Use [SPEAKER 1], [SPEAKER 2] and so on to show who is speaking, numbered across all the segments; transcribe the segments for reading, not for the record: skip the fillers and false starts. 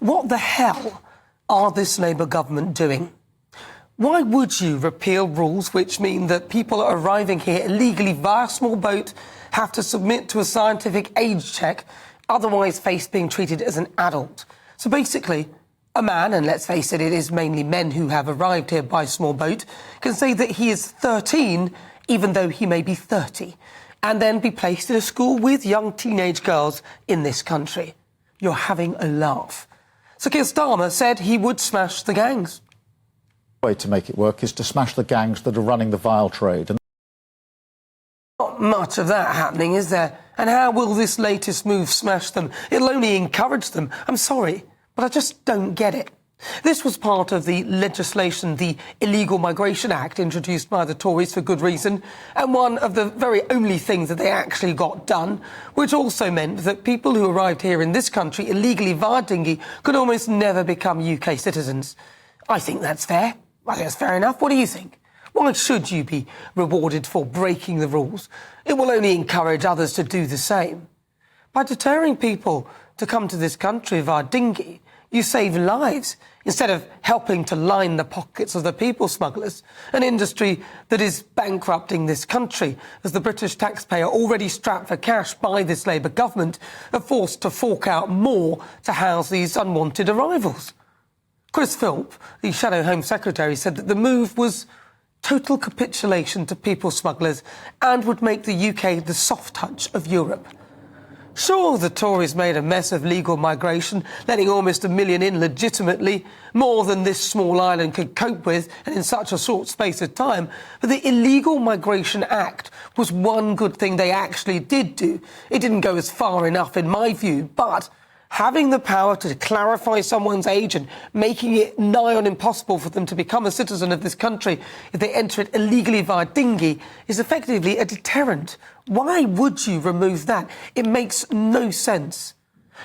[SPEAKER 1] What the hell are this Labour government doing? Why would you repeal rules which mean that people arriving here illegally via small boat have to submit to a scientific age check, otherwise face being treated as an adult? So basically, a man, and let's face it, it is mainly men who have arrived here by small boat, can say that he is 13 even though he may be 30, and then be placed in a school with young teenage girls in this country. You're having a laugh. So Keir Starmer said he would smash the gangs.
[SPEAKER 2] The way to make it work is to smash the gangs that are running the vile trade.
[SPEAKER 1] Not much of that happening, is there? And how will this latest move smash them? It'll only encourage them. I'm sorry, but I just don't get it. This was part of the legislation, the Illegal Migration Act, introduced by the Tories for good reason, and one of the very only things that they actually got done, which also meant that people who arrived here in this country illegally via dinghy could almost never become UK citizens. I think that's fair. I think that's fair enough. What do you think? Why should you be rewarded for breaking the rules? It will only encourage others to do the same. By deterring people to come to this country via dinghy, you save lives instead of helping to line the pockets of the people smugglers, an industry that is bankrupting this country, as the British taxpayer, already strapped for cash by this Labour government, are forced to fork out more to house these unwanted arrivals. Chris Philp, the Shadow Home Secretary, said that the move was total capitulation to people smugglers and would make the UK the soft touch of Europe. Sure, the Tories made a mess of legal migration, letting almost 1 million in legitimately, more than this small island could cope with, and in such a short space of time. But the Illegal Migration Act was one good thing they actually did do. It didn't go as far enough, in my view, but having the power to clarify someone's age and making it nigh on impossible for them to become a citizen of this country if they enter it illegally via dinghy is effectively a deterrent. Why would you remove that? It makes no sense.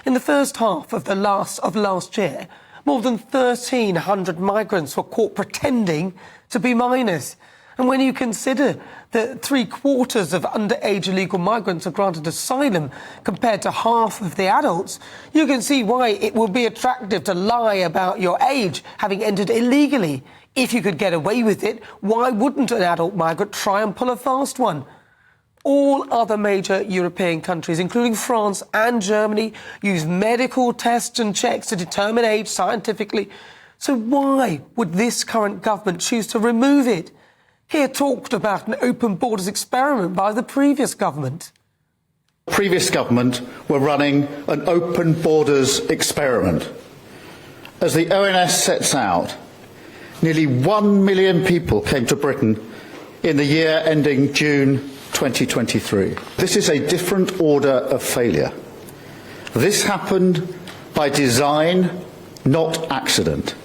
[SPEAKER 1] In the first half of last year, more than 1,300 migrants were caught pretending to be minors. And when you consider that 3/4 of underage illegal migrants are granted asylum compared to half of the adults, you can see why it would be attractive to lie about your age, having entered illegally. If you could get away with it, why wouldn't an adult migrant try and pull a fast one? All other major European countries, including France and Germany, use medical tests and checks to determine age scientifically. So why would this current government choose to remove it? Here talked about an open borders experiment by the previous government.
[SPEAKER 3] The previous government were running an open borders experiment. As the ONS sets out, nearly 1 million people came to Britain in the year ending June 2023. This is a different order of failure. This happened by design, not accident.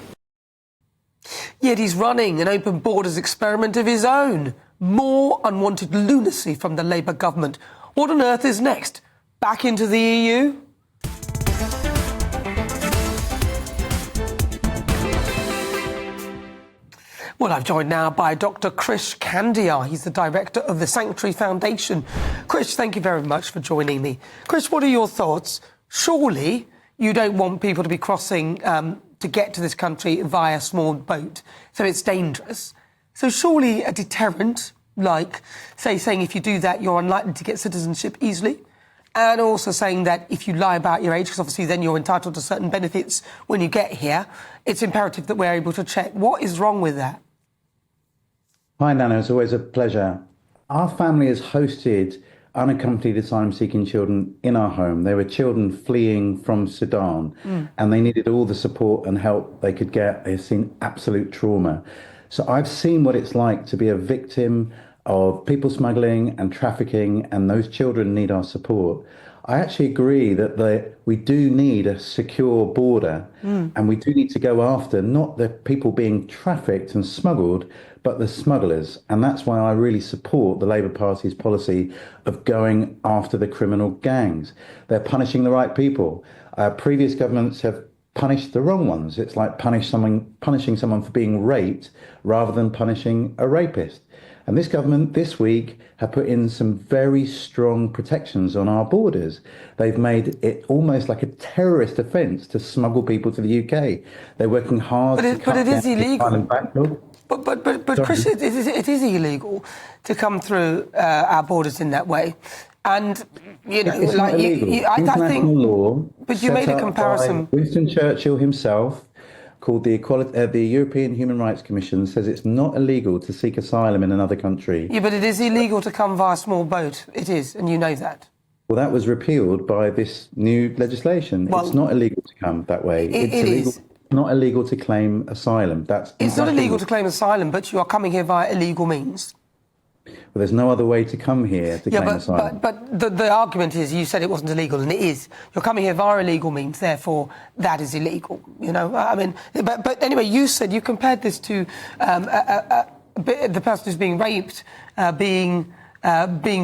[SPEAKER 1] Yet he's running an open borders experiment of his own. More unwanted lunacy from the Labour government. What on earth is next? Back into the EU? Well, I'm joined now by Dr. Krish Kandiah. He's the director of the Sanctuary Foundation. Krish, thank you very much for joining me. Krish, what are your thoughts? Surely you don't want people to be crossing to get to this country via a small boat, so it's dangerous. So surely a deterrent, like, saying if you do that, you're unlikely to get citizenship easily, and also saying that if you lie about your age, because obviously then you're entitled to certain benefits when you get here, it's imperative that we're able to check. What is wrong with that?
[SPEAKER 4] Hi, Nana. It's always a pleasure. Our family has hosted unaccompanied asylum-seeking children in our home. They were children fleeing from Sudan, and they needed all the support and help they could get. They've seen absolute trauma. So I've seen what it's like to be a victim of people smuggling and trafficking, and those children need our support. I actually agree that we do need a secure border, and we do need to go after not the people being trafficked and smuggled, but the smugglers. And that's why I really support the Labour Party's policy of going after the criminal gangs. They're punishing the right people. Previous governments have punished the wrong ones. It's like punishing someone for being raped rather than punishing a rapist. And this government this week have put in some very strong protections on our borders. They've made it almost like a terrorist offence to smuggle people to the UK. They're working hard to cut
[SPEAKER 1] it is
[SPEAKER 4] down the
[SPEAKER 1] illegal.
[SPEAKER 4] asylum backlog.
[SPEAKER 1] But Chris, it is illegal to come through our borders in that way. And, you know,
[SPEAKER 4] It's
[SPEAKER 1] like
[SPEAKER 4] not illegal.
[SPEAKER 1] I think.
[SPEAKER 4] Law
[SPEAKER 1] But you made a comparison.
[SPEAKER 4] Winston Churchill himself, called the European Human Rights Commission, says it's not illegal to seek asylum in another country.
[SPEAKER 1] Yeah, but it is illegal to come via small boat. It is, and you know that.
[SPEAKER 4] Well, that was repealed by this new legislation.
[SPEAKER 1] Well,
[SPEAKER 4] it's not illegal to come that way.
[SPEAKER 1] It
[SPEAKER 4] illegal.
[SPEAKER 1] is.
[SPEAKER 4] Not illegal to claim asylum.
[SPEAKER 1] It's not illegal to claim asylum, but you are coming here via illegal means.
[SPEAKER 4] Well, there's no other way to come here to claim asylum.
[SPEAKER 1] But the argument is, you said it wasn't illegal, and it is. You're coming here via illegal means, therefore that is illegal. You know, I mean, but anyway, you said you compared this to the person who's being raped being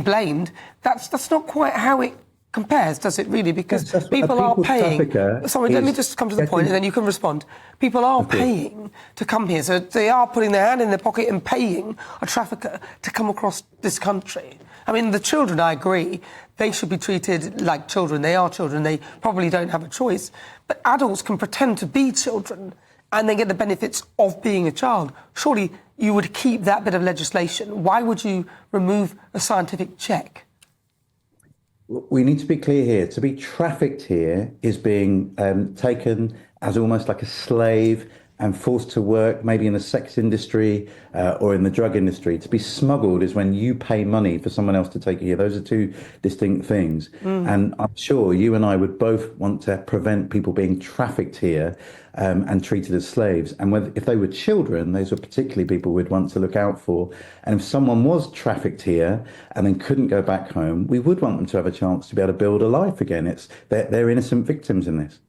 [SPEAKER 1] blamed. That's not quite how it compares, does it really? Because people are paying. Sorry, let me just come to the point, and then you can respond. People are paying to come here, so they are putting their hand in their pocket and paying a trafficker to come across this country. I mean, the children, I agree, they should be treated like children. They are children. They probably don't have a choice. But adults can pretend to be children and then get the benefits of being a child. Surely you would keep that bit of legislation. Why would you remove a scientific check?
[SPEAKER 4] We need to be clear here. To be trafficked here is being taken as almost like a slave and forced to work, maybe in the sex industry or in the drug industry. To be smuggled is when you pay money for someone else to take you here. Those are two distinct things. And I'm sure you and I would both want to prevent people being trafficked here and treated as slaves. And if they were children, those were particularly people we'd want to look out for. And if someone was trafficked here and then couldn't go back home, we would want them to have a chance to be able to build a life again. They're innocent victims in this.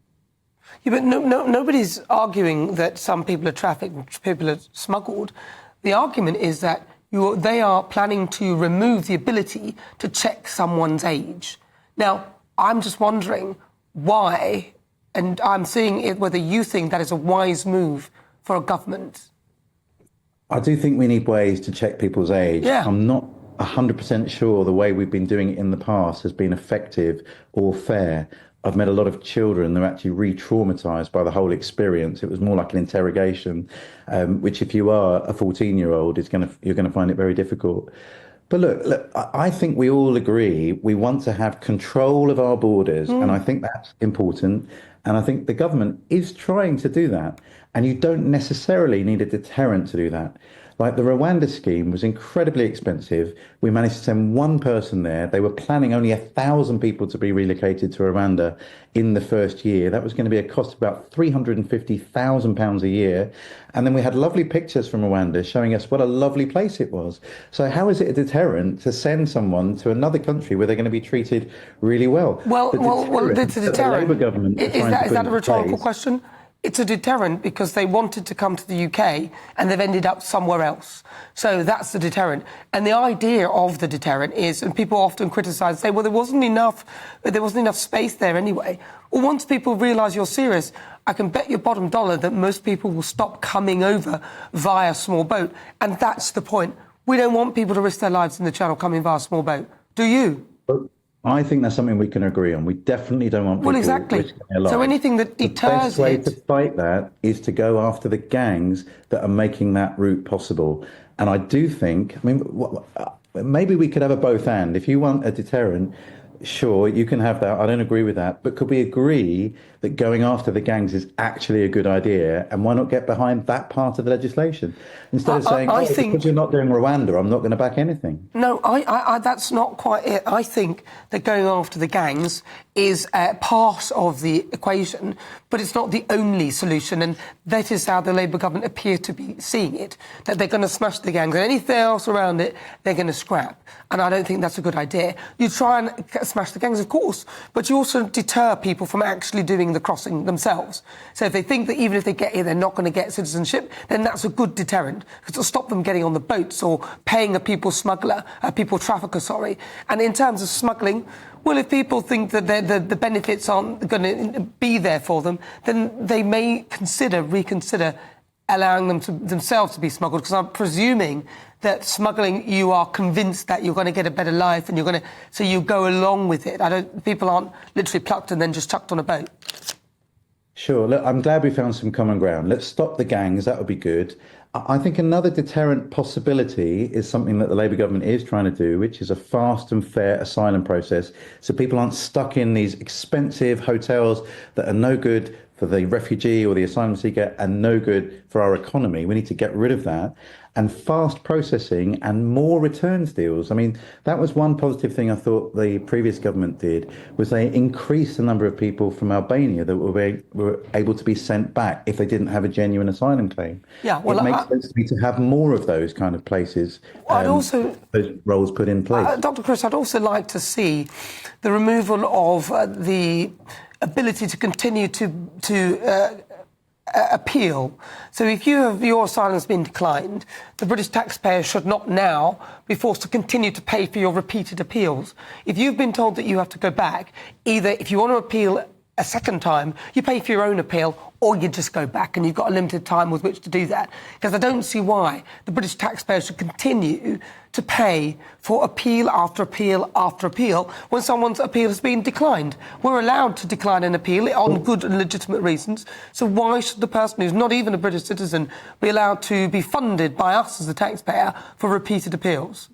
[SPEAKER 1] Yeah, but nobody's arguing that some people are trafficked, people are smuggled. The argument is that they are planning to remove the ability to check someone's age. Now, I'm just wondering why, and I'm seeing it whether you think that is a wise move for a government.
[SPEAKER 4] I do think we need ways to check people's age.
[SPEAKER 1] Yeah.
[SPEAKER 4] I'm not 100% sure the way we've been doing it in the past has been effective or fair. I've met a lot of children that are actually re-traumatised by the whole experience. It was more like an interrogation, which if you are a 14-year-old, you're going to find it very difficult. But look, I think we all agree we want to have control of our borders, and I think that's important. And I think the government is trying to do that. And you don't necessarily need a deterrent to do that. Like the Rwanda scheme was incredibly expensive. We managed to send one person there. They were planning only 1,000 people to be relocated to Rwanda in the first year. That was going to be a cost of about £350,000 a year. And then we had lovely pictures from Rwanda showing us what a lovely place it was. So how is it a deterrent to send someone to another country where they're going to be treated really well?
[SPEAKER 1] Well, it's a deterrent.
[SPEAKER 4] The Labour government
[SPEAKER 1] Is that a rhetorical question? It's a deterrent because they wanted to come to the UK and they've ended up somewhere else. So that's the deterrent. And the idea of the deterrent is, and people often criticise, say, well, there wasn't enough space there anyway. Well, once people realise you're serious, I can bet your bottom dollar that most people will stop coming over via small boat. And that's the point. We don't want people to risk their lives in the Channel coming via small boat. Do you?
[SPEAKER 4] I think that's something we can agree on. We definitely don't want people risking their lives.
[SPEAKER 1] So anything that deters
[SPEAKER 4] the best way to fight that is to go after the gangs that are making that route possible. And I do think, maybe we could have a both and. If you want a deterrent, sure, you can have that. I don't agree with that. But could we agree that going after the gangs is actually a good idea? And why not get behind that part of the legislation? Instead of saying, because you're not doing Rwanda, I'm not going to back anything.
[SPEAKER 1] No, that's not quite it. I think that going after the gangs is part of the equation, but it's not the only solution. And that is how the Labour government appear to be seeing it, that they're going to smash the gangs and anything else around it, they're going to scrap. And I don't think that's a good idea. You try and smash the gangs, of course, but you also deter people from actually doing the crossing themselves. So if they think that even if they get here, they're not going to get citizenship, then that's a good deterrent, because it'll stop them getting on the boats or paying a people trafficker. And in terms of smuggling, well, if people think that the benefits aren't going to be there for them, then they may reconsider allowing them to themselves to be smuggled? Because I'm presuming that smuggling, you are convinced that you're going to get a better life, and so you go along with it. People aren't literally plucked and then just chucked on a boat.
[SPEAKER 4] Sure. Look, I'm glad we found some common ground. Let's stop the gangs. That would be good. I think another deterrent possibility is something that the Labour government is trying to do, which is a fast and fair asylum process, so people aren't stuck in these expensive hotels that are no good for the refugee or the asylum seeker and no good for our economy. We need to get rid of that. And fast processing and more returns deals. I mean, that was one positive thing I thought the previous government did, was they increased the number of people from Albania that were able to be sent back if they didn't have a genuine asylum claim.
[SPEAKER 1] Yeah, well,
[SPEAKER 4] it makes sense to me to have more of those kind of places, those roles put in place.
[SPEAKER 1] Dr. Chris, I'd also like to see the removal of the ability to continue to appeal. So if your asylum has been declined, the British taxpayer should not now be forced to continue to pay for your repeated appeals. If you've been told that you have to go back, either if you want to appeal a second time, you pay for your own appeal, or you just go back, and you've got a limited time with which to do that. Because I don't see why the British taxpayer should continue to pay for appeal after appeal after appeal when someone's appeal has been declined. We're allowed to decline an appeal on good and legitimate reasons, so why should the person who's not even a British citizen be allowed to be funded by us as the taxpayer for repeated appeals?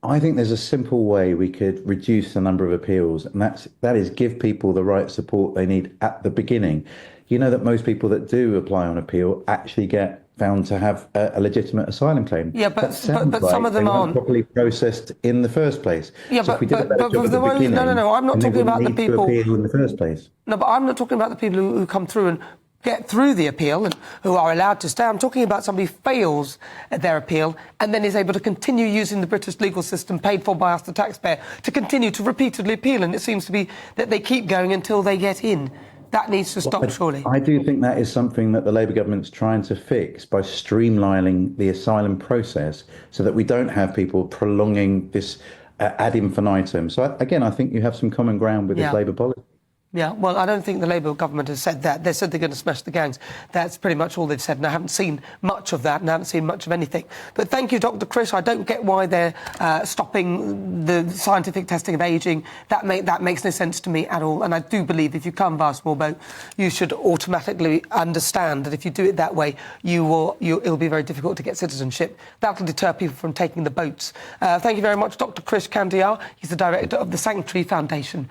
[SPEAKER 4] I think there's a simple way we could reduce the number of appeals, and that is give people the right support they need at the beginning. You know that most people that do apply on appeal actually get found to have a legitimate asylum claim.
[SPEAKER 1] Yeah, but some of them aren't
[SPEAKER 4] properly processed in the first place.
[SPEAKER 1] Yeah,
[SPEAKER 4] so
[SPEAKER 1] but no, I'm not talking about the people
[SPEAKER 4] appeal in the first place.
[SPEAKER 1] No, but I'm not talking about the people who come through and get through the appeal and who are allowed to stay. I'm talking about somebody who fails at their appeal and then is able to continue using the British legal system paid for by us, the taxpayer, to continue to repeatedly appeal. And it seems to be that they keep going until they get in. That needs to stop, surely.
[SPEAKER 4] I do think that is something that the Labour government's trying to fix by streamlining the asylum process so that we don't have people prolonging this ad infinitum. So, again, I think you have some common ground with this Labour policy.
[SPEAKER 1] Yeah, well, I don't think the Labour government has said that. They said they're going to smash the gangs. That's pretty much all they've said, and I haven't seen much of that, and I haven't seen much of anything. But thank you, Dr. Chris. I don't get why they're stopping the scientific testing of ageing. That makes no sense to me at all, and I do believe if you come via small boat, you should automatically understand that if you do it that way, it'll be very difficult to get citizenship. That will deter people from taking the boats. Thank you very much, Dr. Chris Kandiar. He's the director of the Sanctuary Foundation.